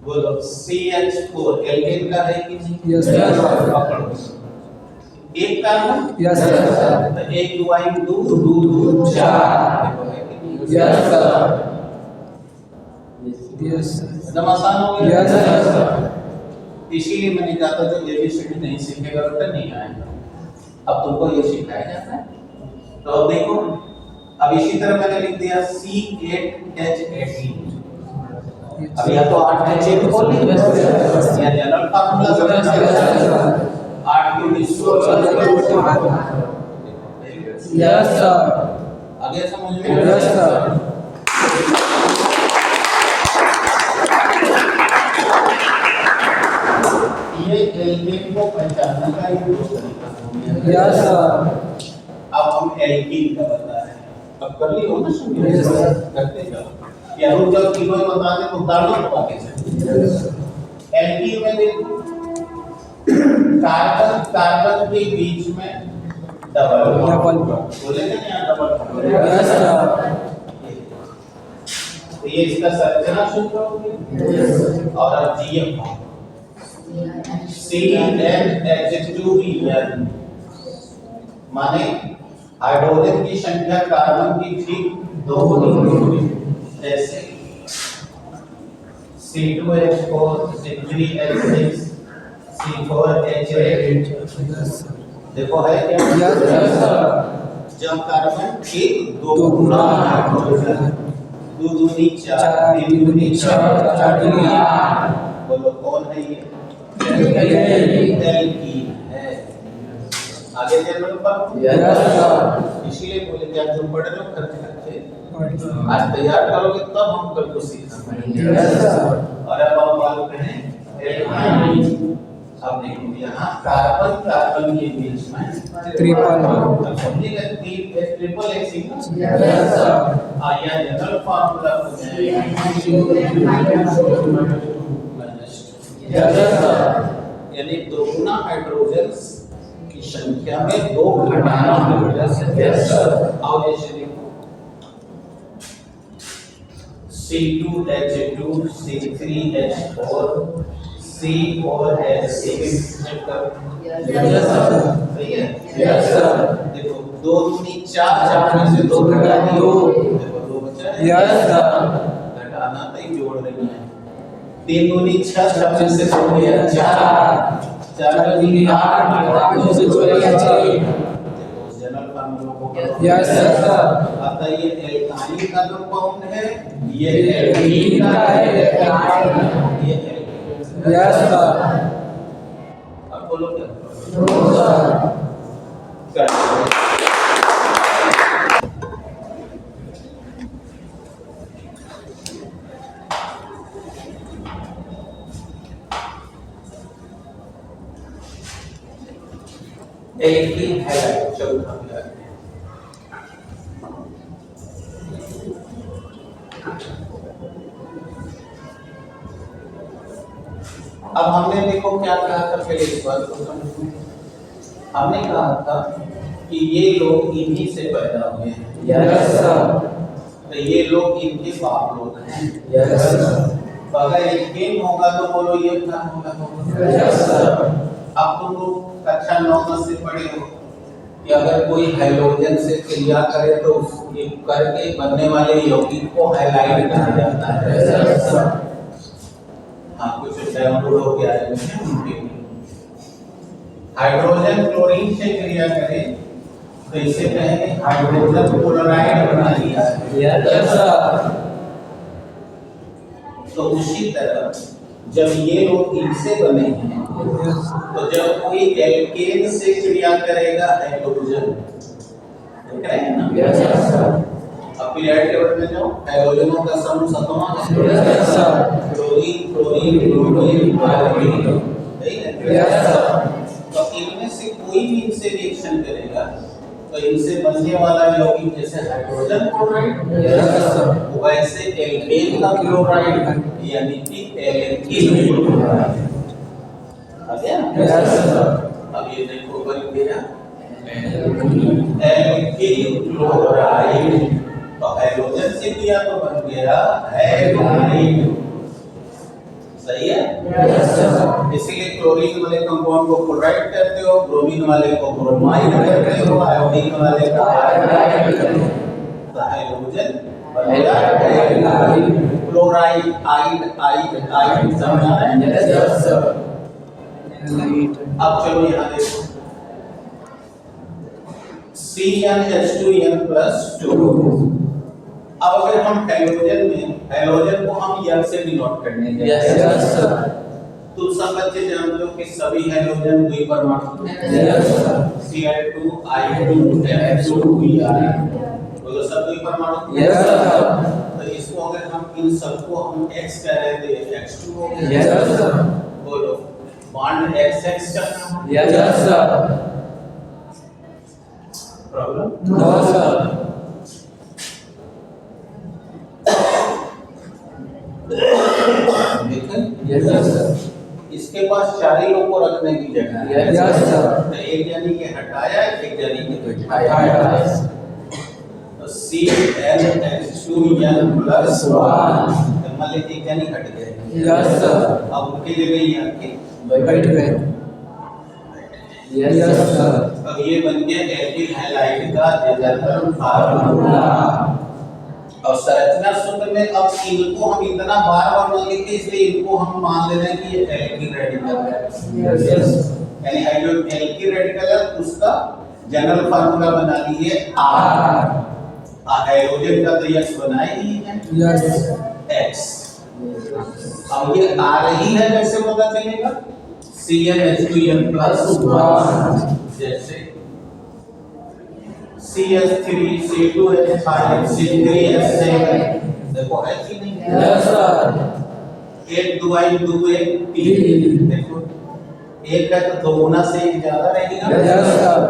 बोलो CH4 एल्केन का है कि नहीं? Yes sir. पकड़ो एक कार्बन। Yes sir. तो 1 2 2 2 4। Yes sir. Yes sir. एकदम आसान हो गया। Yes sir. इसीलिए मैंने कहा था जो एबीसीडी नहीं सीखेगा तो नहीं आएगा। अब तुमको ये सिखाया जाता है। तो अब देखो, अब इसी तरह मैंने लिख दिया C8H18। अब या तो 8H8 खोल लीजिए या जनरल फार्मूला समझ 8 2 16। Yes sir. आगे समझ में? Yes sir. ये एल्केन को पहचानने का एक दो तरीका है। Yes sir. अब हम एल्कीन का बता रहे हैं। अब कर ली हो ना सुन? Yes sir. करते जाओ। या रुक जाओ, तीनों बता दे तो उतार लो तो आगे से। एल्कीन में देखो कार्बन के बीच में डबल बोले थे ना डबल। Yes sir. तो ये इसका संरचना सूत्र हो गया। और अब जीएफ CnH2n माने हाइड्रोजन की संख्या कार्बन की ठीक 2 गुनी। जैसे C2H4 C3H6 C4H8। देखो है क्या? Yes sir. जब कार्बन ठीक 2 गुना हाइड्रोजन दो दूनी चार, तीन दूनी छह, चार दूनी आठ। बोलो कौन है ये? एल्कीन है। आगे जनरल फॉर्म? Yes sir. इसीलिए बोले कि आप जो पढ़ रहे हो खर्च करके आज तैयार करोगे तब हम कल को सीखेंगे। Yes sir. और अब हम बात करें एल्काइन। अब देखो यहाँ कार्बन कार्बन के बीच में ट्रिपल समझिएगा ट्रिपल एक्सिस। Yes sir. यह जनरल फार्मूला हो जाएगा यस सर। यानी दोगुना हाइड्रोजन की संख्या में दो घटाना होगा। Yes sir. आओ जैसे देखो C2H2 C3H4 C4H6 yes sir. सही है? Yes sir. देखो दो दूनी चार, चार में से दो घटा दो, देखो दो बचा है। Yes sir. घटाना तो ही जोड़ रही है। तीन दूनी छह, छह में से दो गया चार, चार दूनी आठ, आठ में से दो गया छह। देखो जनरल फार्मूला को यस सर। आता ये एल्काइन का कंपाउंड है, ये एल्कीन का है, ये यस सर। अब बोलो क्या? No sir. एल्कीन हैलाइड चौथा मिला। अब हमने देखो क्या कहा था पहले इस बात को समझो। हमने कहा था कि ये लोग इन्हीं से पैदा हुए हैं। Yes sir. तो ये लोग इनके बाप लोग हैं। Yes sir. तो अगर एल्केन होगा तो बोलो ये क्या होगा? Yes sir. अब तुम लोग कक्षा 9 से पढ़े हो कि अगर कोई हैलोजन से क्रिया करे तो ये करके बनने वाले यौगिक को हैलाइड कहा जाता है। Yes sir. हाँ कुछ डाउनलोड हो गया है उनके। हाइड्रोजन क्लोरीन से क्रिया करे तो इसे कहेंगे हाइड्रोजन क्लोराइड बना दिया है। Yes sir. तो उसी तरह जब ये लोग इनसे बने हैं तो जब कोई एल्केन से क्रिया करेगा हाइड्रोजन, देख रहे हैं ना? Yes sir. अब पीरियड टेबल में जाओ, हाइड्रोजनों का समूह सातवां है। Yes sir. Chlorine chlorine chlorine iodine, सही है? Yes sir. तो इनमें से कोई भी इनसे रिएक्शन करेगा तो इनसे बनने वाला यौगिक जैसे हाइड्रोजन क्लोराइड, यस सर, वैसे एल्केन का क्लोराइड यानी कि एल्कीन क्लोराइड आ गया। Yes sir. अब ये देखो बन गया एल्कीन क्लोराइड। तो हाइड्रोजन से किया तो बन गया हैलाइड, सही है? Yes sir. इसीलिए क्लोरीन वाले कंपाउंड को क्लोराइड कहते हो, ब्रोमीन वाले को ब्रोमाइड कहते हो, आयोडीन वाले को आयोडाइड कहते हो। तो हाइड्रोजन बन गया हैलाइड, क्लोराइड आइड आइड आइड, समझ आ रहा है? Yes sir. अब चलो यहाँ देखो CnH2n+2। अब अगर हम हाइड्रोजन को हम यन से डिनोट करने जाएंगे। Yes sir. तुम सब बच्चे जानते हो कि सभी हाइड्रोजन द्विपरमाणु हैं। Yes sir. Cl2 I2 N2 Br, बोलो सब द्विपरमाणु। Yes sir. तो इसको अगर हम इन सबको हम X कह रहे थे X2 हो गया। Yes sir. बोलो बॉन्ड XX करना। Yes sir. Problem no sir. देखें यस सर। इसके पास चार ही लोग को रखने की जगह है। Yes sir. तो एक जानी के हटाया, एक जानी के हटाया। तो CnH2n+1 मान लीजिए एक जानी हट गए। Yes sir. अब उनकी जगह ये आके बैठ गए। Yes sir. अब ये बन गया एल्किल हैलाइड का जनरल फार्मूला। और संरचना सूत्र में अब इनको हम इतना बार-बार मान लेंगे, इसलिए इनको हम मान ले रहे हैं कि ये एल्किल रेडिकल है। यस। यानी हाइड्रो एल्किल रेडिकल है उसका जनरल फार्मूला बना लिए R। हाइड्रोजन का तो यक्स बनाए ही है। Yes x. अब ये आ रही है, कैसे पता चलेगा? CnH2n प्लस 1, जैसे CH3 C2H5 C3H7, देखो है कि नहीं? Yes sir. एक दुआई दो एक तीन, देखो एक है तो दो गुना से एक ज्यादा रहेगा। Yes sir.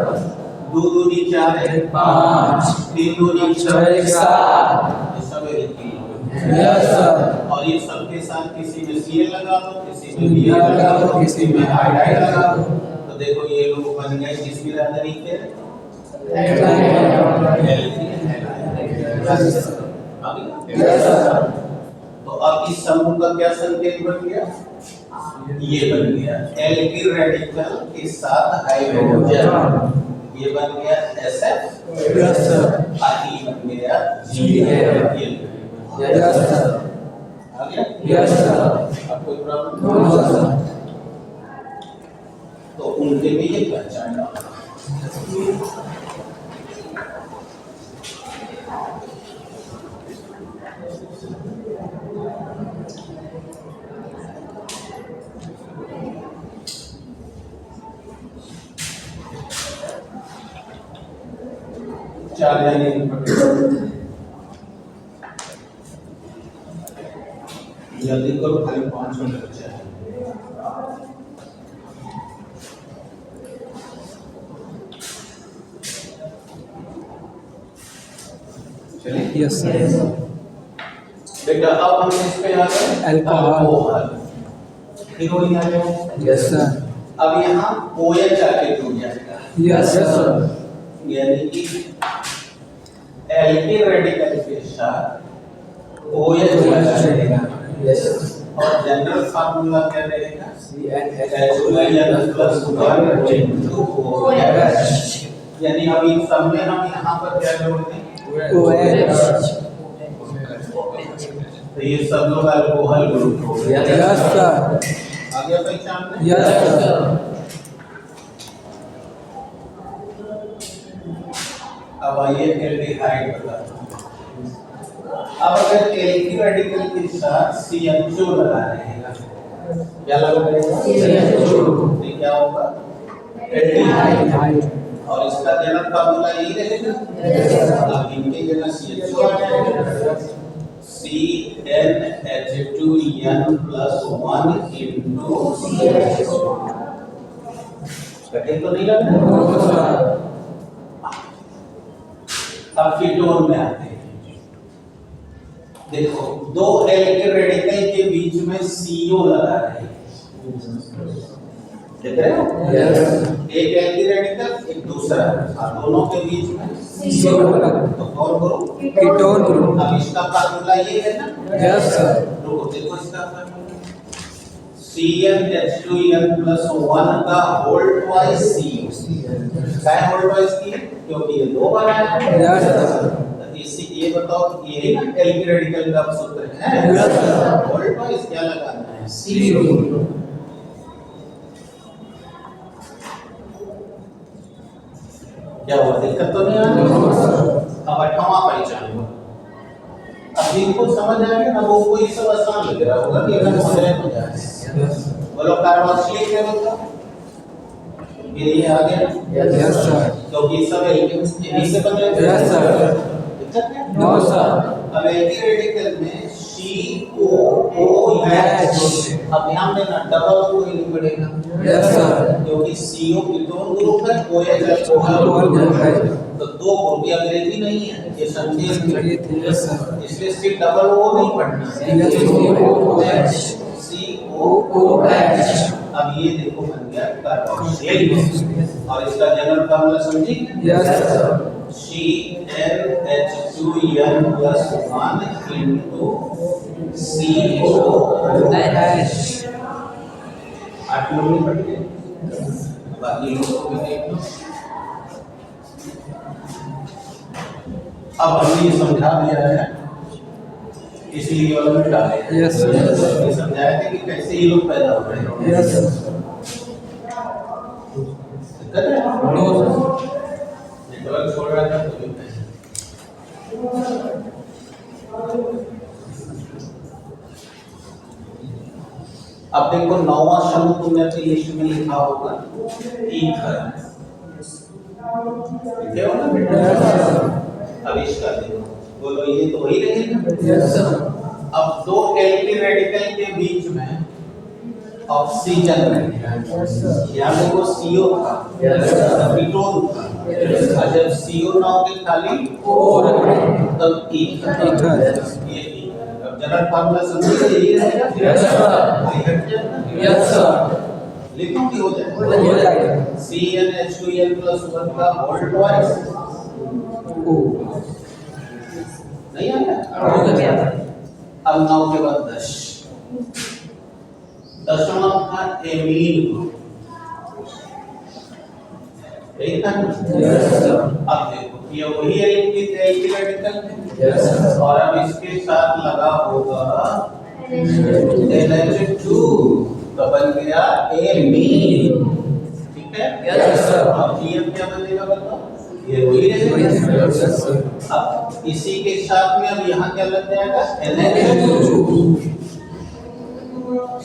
दो दूनी चार है, 5 तीन दूनी छह, 7 ये सब एक ही है। Yes sir. और ये सबके साथ किसी में Cl लगा दो, किसी में Br लगा दो, किसी में आयोडाइड लगा दो, तो देखो ये लोग बन गए किस बिरादरी के? Yes sir. तो अब इस समूह का क्या संकेत बन गया? ये बन गया एल्किल रेडिकल के साथ हाइड्रोजन, ये बन गया SF। Yes sir. बाकी बन गया GL। Yes sir. आ गया? Yes sir. अब कोई प्रॉब्लम नो नहीं? सर। तो उनके भी ये पहचान चार जाने जल्दी करो, खाली 5 मिनट बचा है। चलिए यस सर। बेटा अब हम इस पे आ गए अल्कोहल। हीरोइन आ गए। Yes sir. अब यहाँ OH आके जुड़ जाएगा, यस सर। यानी कि एल्किल रेडिकल के साथ OH जुड़ जाएगा। यस। और जनरल फार्मूला क्या रहेगा? CnH2n plus 1/OH। यानी अभी सब में हम यहाँ पर क्या जोड़ दें? OH। तो ये सब लोग अल्कोहल ग्रुप हो गए। Yes sir. आ गया पहचान में? Yes sir. अब आइए एल्डिहाइड बताते हैं। अब अगर एल्किल रेडिकल के साथ CHO लगा रहेगा, क्या लगा रहेगा? CHO। तो क्या होगा? एल्डिहाइड। और इसका जनरल फार्मूला यही रहेगा। अब इनके जगह CHO आ जाएगा, CnH2n प्लस 1 इंटू CHO। कठिन तो नहीं लग रहा? No sir. अब कीटोन में आते हैं। देखो दो एल्किल रेडिकल के बीच में CO लगा रहे हैं, देख रहे हो? यस। एक एल्किल रेडिकल एक दूसरा, और दोनों के बीच में CO लगा। तो कौन ग्रुप? Ketone group. अब इसका फार्मूला ये है ना? Yes sir. रुको देखो इसका फार्मूला CnH2n प्लस 1 का होल ट्वाइस CO। क्या है होल ट्वाइस की? क्योंकि ये दो बार आया है। Yes sir. तो इसी ये बताओ, ये एल्किल रेडिकल का सूत्र है। Yes sir. होल ट्वाइस क्या लगाना है? CO। क्या हुआ? दिक्कत तो नहीं आ रही? No sir. अब 8वां पहचान लो। अब जिनको समझ आ गया ना, वो कोई सब आसान लग रहा होगा कि अगर समझ रहे तो जाए। बोलो कार्बोक्सिलिक है, बोलो ये आ गया। Yes sir. क्योंकि सब इन्हीं से बने हैं। Yes sir. दिक्कत है? No sir. अब एल्किल रेडिकल में COOH, अब ध्यान देना डबल कोई नहीं पड़ेगा। Yes sir. क्योंकि CO कीटोन ग्रुप है, OH अल्कोहल ग्रुप है, तो दो ग्रुप ये अंग्रेजी नहीं है, ये संकेत है। Yes sir. इसलिए सिर्फ डबल O नहीं पढ़ना है। COOH। COOH। अब ये देखो बन गया कार्बोक्सिलिक, और इसका जनरल फार्मूला समझिए? Yes sir. CnH2n plus 1 into COOH। 8 लोग नहीं पढ़ गए, बाकी लोगों को भी देख लो। अब हमने ये समझा दिया है, इसलिए वाला में डाले। यस ये समझाया था कि कैसे ये लोग पैदा हो रहे हैं। Yes sir. दिक्कत है? No sir. नेटवर्क छोड़ रहा था तो भी अब देखो 9वां शब्द तुमने अपनी लिस्ट में लिखा होगा ईथर। लिखे हो ना बेटा? अब इसका देखो, बोलो ये तो वही रहेगा। Yes sir. अब दो एल्किल रेडिकल के बीच में ऑक्सीजन रहेगा। यहाँ देखो CO था, कीटोन था, और जब CO ना होके खाली O तब ईथर। ये ईथर। अब जनरल फार्मूला समझिए, यही रहेगा। Yes sir. Yes sir. लिखो कि हो हो जाएगा जाएगा। CnH2n+1 का होल ट्वाइस। ओ नहीं आया? हो गया। अब 9 के बाद 10। 10वां था एमीन ग्रुप। ठीक है? Yes sir. अब देखो ये वही एल्किल रेडिकल है। Yes sir. और अब इसके साथ लगा होगा NH2, तो बन गया एमीन। ठीक है? Yes sir. अब ये क्या बनेगा बताओ? ये वही रहेगा। Yes sir. अब इसी के साथ में अब यहाँ क्या लग जाएगा? NH2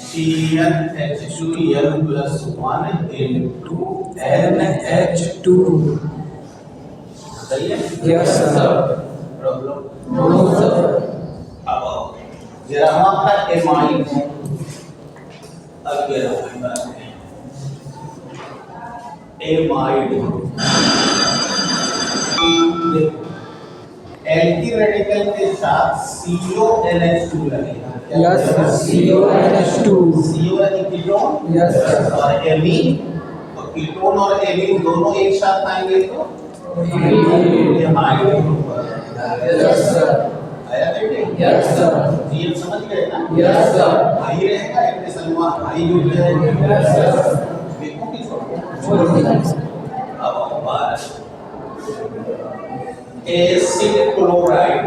CnH2n+1 into NH2। सही है? Yes sir. Problem? No sir. अब जरा हमारा एमाइड है। अब ये रहा बात है एमाइड। देखो एल्किल रेडिकल के साथ CONH2 लगेगा। Yes sir. CONH2। CO यानी कीटोन। Yes sir. और एमीन, तो कीटोन और एमीन दोनों एक साथ आएंगे तो एमाइड ग्रुप बनेगा। Yes sir. आया बेटे? Yes sir. ये समझ गए ना? Yes sir. भाई रहेगा इतने सलमान भाई जुड़ जाएंगे। Yes sir. देखो कि छोड़ो। छोड़ दीजिए। अब बात एसिड क्लोराइड।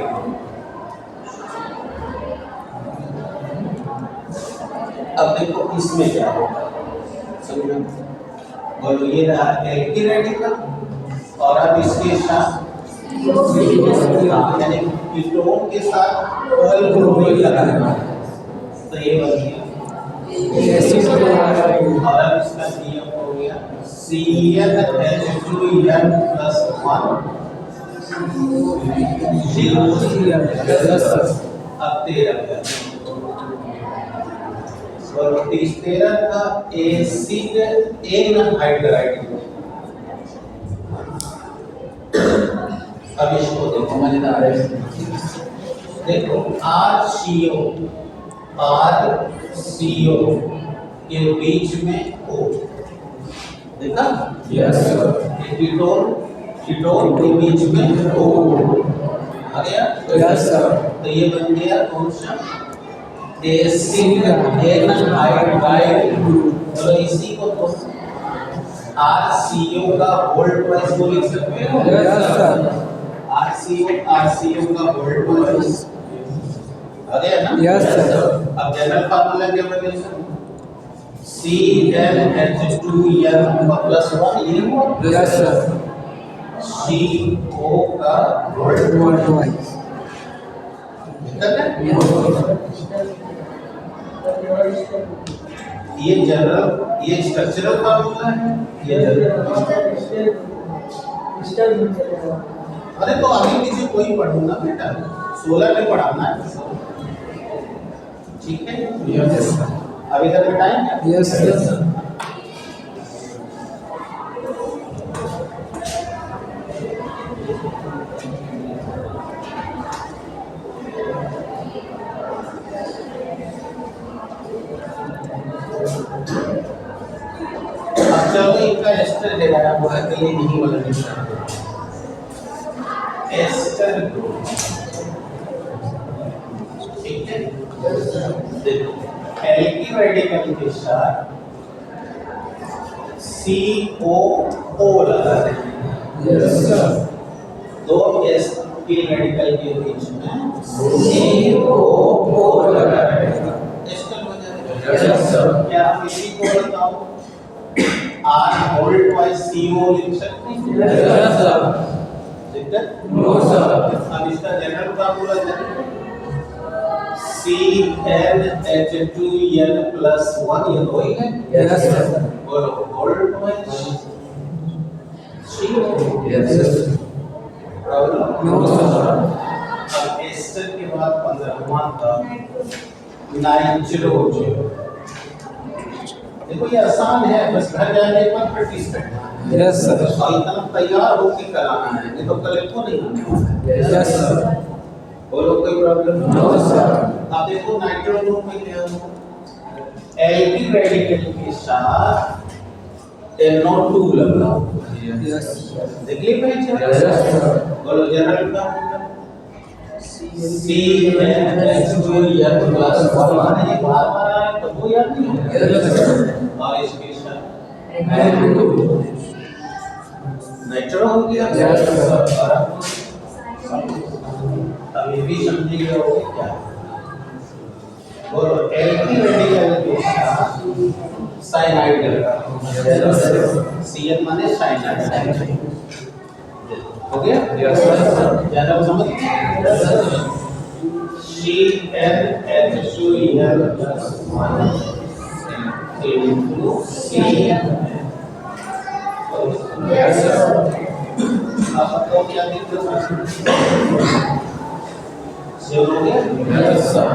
अब देखो इसमें क्या होगा, समझो। बोलो ये रहा एल्किल रेडिकल और अब इसके साथ यानी कीटोन के साथ ओएल क्लोराइड लगाना, तो ये बन गया एसिड क्लोराइड। और अब इसका CF हो गया CnH2n+1। Yes sir. अब 13 और 13 का एसिड एनहाइड्राइड। अब इसको देखो मजेदार है। देखो RCO के बीच में O। देखा? Yes sir. कीटोन के बीच में O आ गया। Yes sir. तो ये बन गया कौन सा? Acid anhydride group. तो इसी को तो RCO का होल ट्वाइस को लिख सकते हो। Yes sir. RCO का होल ट्वाइस आ गया ना? Yes sir. अब जनरल फार्मूला क्या बनेगा? CnH2n+1 ये हुआ। Yes sir. CO का होल ट्वाइस। ये जनरल, ये स्ट्रक्चरल फार्मूला है, ये जनरल। अरे तो आगे पीछे कोई पढ़ूंगा बेटा, 16 में पढ़ाना है। ठीक है? Yes sir. अभी तक टाइम है? Yes sir. अब चलो इनका एस्टर ले आया हुआ है, ये नहीं वाला निशान एस्टर ग्रुप। ठीक है? देखो एल्किल रेडिकल के साथ COO लगा देंगे। Yes sir. दो एल्किल रेडिकल के बीच में COO लगा देंगे। एस्टर हो जाएगा। Yes sir. क्या आप इसी को बताओ R होल ट्वाइस CO लिख सकते हैं? Yes sir. ठीक है? No sir. अब इसका जनरल फार्मूला जाने CnH2n plus 1 ये हो ही है। Yes, sir. बोलो gold OH Yes. Problem No, sir. अब एस्टर के बाद 15वां था नाइट्रोजन। देखो ये आसान है, बस घर जाने पर प्रैक्टिस करना है। Yes, sir. और इतना तैयार होकर कराना है, नहीं तो कल को नहीं आना है। Yes, sir. बोलो कोई प्रॉब्लम? No, sir. अब देखो नाइट्रोजन में क्या हो, एल्किल रेडिकल के साथ NO2 लगा। Yes. देखिए पहचान? Yes, sir. बोलो जनरल का CnH2n plus 1 ये बार-बार आए तो वो याद नहीं होगा। Yes, sir. और इसके साथ No. नाइट्रो हो गया। Yes, sir. और अब ये भी समझिए हो क्या? बोलो एल्किल रेडिकल के साथ साइनाइड लगा। Yes, sir. CN माने साइनाइड। हो गया? Yes, sir. ज्यादा समझ? Yes, sir. CnH2n plus 1 into CN। Yes, sir. अब आपको क्या दिक्कत है? हो गया? Yes, sir.